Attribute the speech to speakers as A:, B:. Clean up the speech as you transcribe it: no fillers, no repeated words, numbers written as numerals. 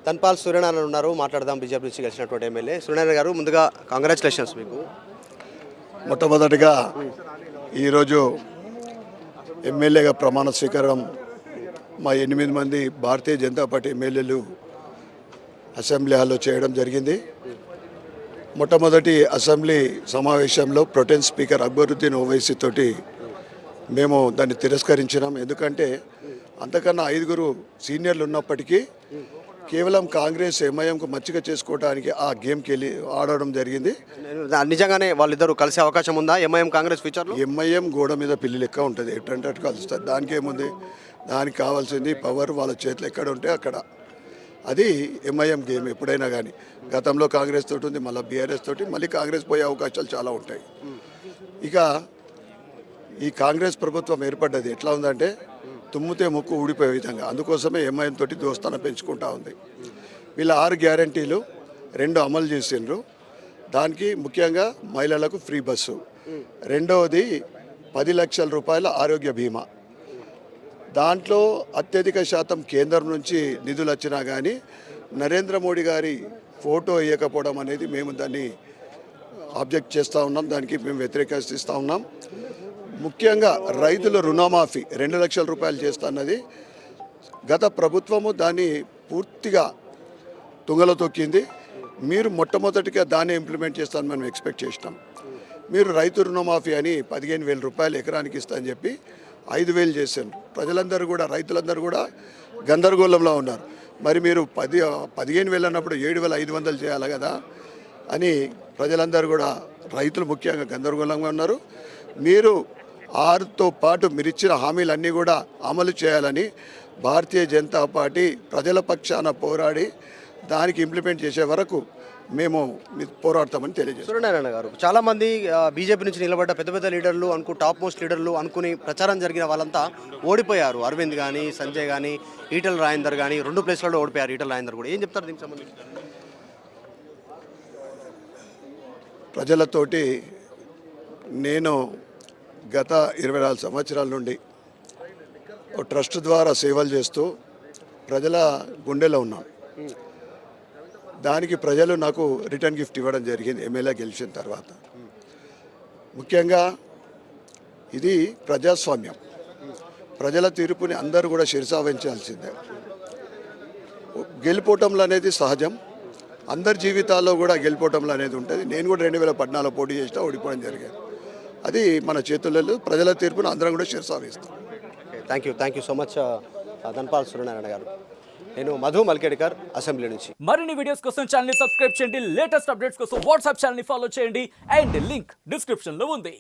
A: ధన్పాల్ సూర్యనారాయణ ఉన్నారు. మాట్లాడదాం. బీజేపీ నుంచి గెలిచినటువంటి ఎమ్మెల్యే సూర్యనారాయణ గారు, ముందుగా కంగ్రాచులేషన్స్ మీకు.
B: మొట్టమొదటిగా ఈరోజు ఎమ్మెల్యేగా ప్రమాణ స్వీకారం మా 8 మంది భారతీయ జనతా పార్టీ ఎమ్మెల్యేలు అసెంబ్లీ హాల్లో చేయడం జరిగింది. మొట్టమొదటి అసెంబ్లీ సమావేశంలో ప్రొటెన్ స్పీకర్ అక్బరుద్దీన్ ఓవైసీ తోటి మేము దాన్ని తిరస్కరించినాం. ఎందుకంటే అంతకన్నా 5 సీనియర్లు ఉన్నప్పటికీ కేవలం కాంగ్రెస్ ఎంఐఎంకు మచ్చిక చేసుకోవడానికి ఆ గేమ్కి వెళ్ళి ఆడడం జరిగింది.
A: నిజంగానే వాళ్ళిద్దరూ కలిసే అవకాశం ఉందా ఎంఐఎం కాంగ్రెస్ ఫ్యూచర్లో?
B: ఎంఐఎం గోడ మీద పిల్లి లెక్క ఉంటుంది, ఎట్టంటే అటు కలుస్తుంది. దానికి ఏముంది, దానికి కావాల్సింది పవర్ వాళ్ళ చేతిలో ఎక్కడ ఉంటే అక్కడ. అది ఎంఐఎం గేమ్ ఎప్పుడైనా కానీ. గతంలో కాంగ్రెస్ తోటి ఉంది, మళ్ళీ బీఆర్ఎస్ తోటి, మళ్ళీ కాంగ్రెస్ పోయే అవకాశాలు చాలా ఉంటాయి. ఇక ఈ కాంగ్రెస్ ప్రభుత్వం ఏర్పడ్డది ఎట్లా ఉందంటే తుమ్మితే ముక్కు ఊడిపోయే విధంగా. అందుకోసమే ఎంఐఎం తోటి దోస్తాన పెంచుకుంటా ఉంది. వీళ్ళ 6 గ్యారంటీలు 2 అమలు చేసిండ్రు. దానికి ముఖ్యంగా మహిళలకు ఫ్రీ బస్సు, రెండవది 10 లక్షల రూపాయల ఆరోగ్య బీమా. దాంట్లో అత్యధిక శాతం కేంద్రం నుంచి నిధులు వచ్చినా కానీ నరేంద్ర మోడీ గారి ఫోటో వేయకపోవడం అనేది మేము దాన్ని ఆబ్జెక్ట్ చేస్తూ ఉన్నాం, దానికి మేము వ్యతిరేకిస్తూ ఉన్నాం. ముఖ్యంగా రైతుల రుణమాఫీ 2 లక్షల రూపాయలు చేస్తున్నది గత ప్రభుత్వము దాన్ని పూర్తిగా తుంగలో తొక్కింది. మీరు మొట్టమొదటిగా దాన్ని ఇంప్లిమెంట్ చేస్తానని మనం ఎక్స్పెక్ట్ చేసినాం. మీరు రైతు రుణమాఫీ అని 15,000 రూపాయలు ఎకరానికి ఇస్తా అని చెప్పి 5,000 చేశారు. ప్రజలందరూ కూడా, రైతులందరూ కూడా గందరగోళంలో ఉన్నారు. మరి మీరు 15,000 అన్నప్పుడు 7,500 చేయాలి కదా అని ప్రజలందరూ కూడా, రైతులు ముఖ్యంగా గందరగోళంగా ఉన్నారు. మీరు 6తో పాటు మీరు ఇచ్చిన హామీలన్నీ కూడా అమలు చేయాలని భారతీయ జనతా పార్టీ ప్రజల పక్షాన పోరాడి దానికి ఇంప్లిమెంట్ చేసే వరకు మేము పోరాడతామని తెలియజేస్తాం.
A: సూర్యనారాయణ గారు, చాలామంది బీజేపీ నుంచి నిలబడ్డ పెద్ద పెద్ద లీడర్లు టాప్ మోస్ట్ లీడర్లు అనుకుని ప్రచారం జరిగిన వాళ్ళంతా ఓడిపోయారు. అరవింద్ కానీ, సంజయ్ కానీ, ఈటల రాజేందర్ కానీ 2 ప్లేస్లలో ఓడిపోయారు. ఈటల రాజేందర్ కూడా. ఏం చెప్తారు దీనికి సంబంధించి?
B: ప్రజలతోటి నేను గత 24 సంవత్సరాల నుండి ఓ ట్రస్ట్ ద్వారా సేవలు చేస్తూ ప్రజల గుండెలో ఉన్నాను. దానికి ప్రజలు నాకు రిటర్న్ గిఫ్ట్ ఇవ్వడం జరిగింది ఎమ్మెల్యే గెలిచిన తర్వాత. ముఖ్యంగా ఇది ప్రజాస్వామ్యం. ప్రజల తీర్పుని అందరూ కూడా శిరసావహించాల్సిందే. గెలిపోవటంలో అనేది సహజం. అందరి జీవితాల్లో కూడా గెలిపోవటంలో అనేది ఉంటుంది. నేను కూడా 2014 పోటీ చేసినా ఓడిపోవడం జరిగింది. అది మన చేతుల్లో. ప్రజల తీర్పును అందరం కూడా శిరసావహిస్తాం.
A: Thank you so much Dhanpal Suryanarayana గారు. నేను మధు మల్కేడ్కర్, అసెంబ్లీ నుంచి.
C: మరిన్ని వీడియోస్ కోసం ఛానల్ ని సబ్స్క్రైబ్ చేయండి. లేటెస్ట్ అప్డేట్స్ కోసం వాట్సాప్ ఛానల్ ని ఫాలో చేయండి. అండ్ లింక్ డిస్క్రిప్షన్ లో ఉంది.